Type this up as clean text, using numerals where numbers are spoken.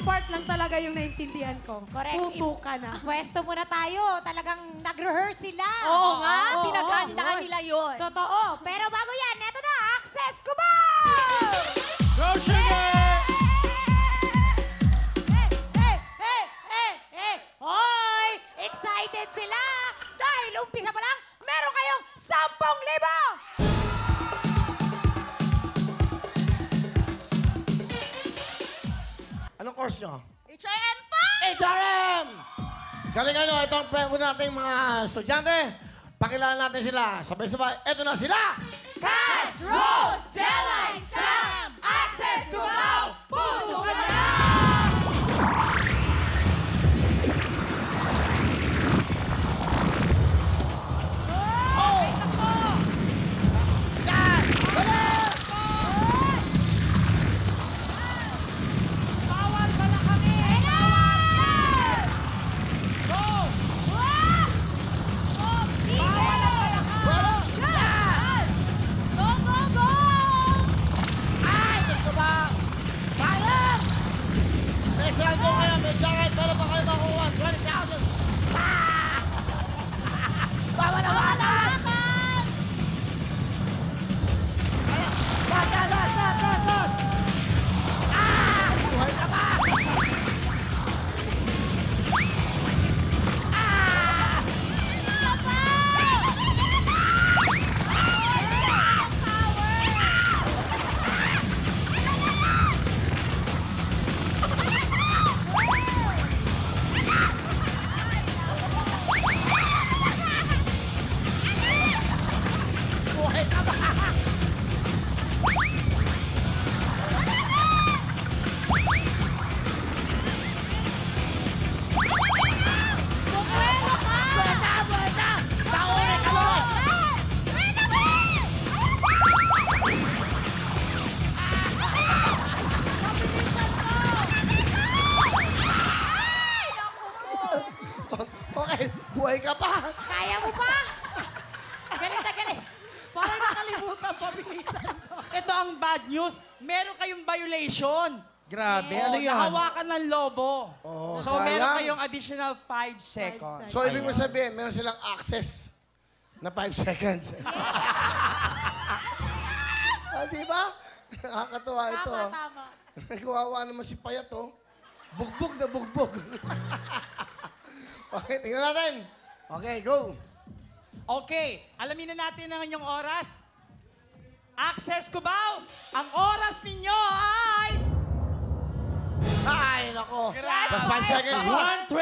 part lang talaga yung naintindihan ko. Correct. Tuto ka na. Pwesto muna tayo. Talagang nag-rehearse sila. Oo nga, Oo, pinaghandaan oo. nila yun. Totoo. Pero bago yan, eto na, Access Cubao! Go, Sugar! Hoy! Excited sila! Dahil umpisa pa lang, meron kayong 10,000! Anong course nyo? HRM pa! HRM! Galingan nyo, ito ang pwede nating mga estudyante. Pakilala natin sila. Sabay-sabay, ito na sila! Cass, Rose, Jelay, Sam! Access Cubao! Puto ka na! Special ko kayo, may jacket, pero pa kayo makuha 20,000! Bawal na bawal! Buhay ka pa! Buhay ka pa! Buweta! Tauri ka mo! Okay, buhay ka pa! Kaya mo pa? Galit na galit. Parang nakalimutan, pabilisan mo. Ito ang bad news. Meron kayong violation. Grabe, Oo, ano yan? nahawakan ng lobo. Oh, So, meron sayang. kayong additional 5 seconds. So, ibig mo sabihin, meron silang access na 5 seconds. Di ba? Nakakatuwa ito. Tama. Nagkawawa naman si Payat, oh. Bugbog na bugbog. Okay, tingnan natin. Okay, go. Okay, alamin na natin ang inyong oras. Access Cubao, ang oras ninyo ay... Ay, nako. Grabe. Just 5 seconds. 120.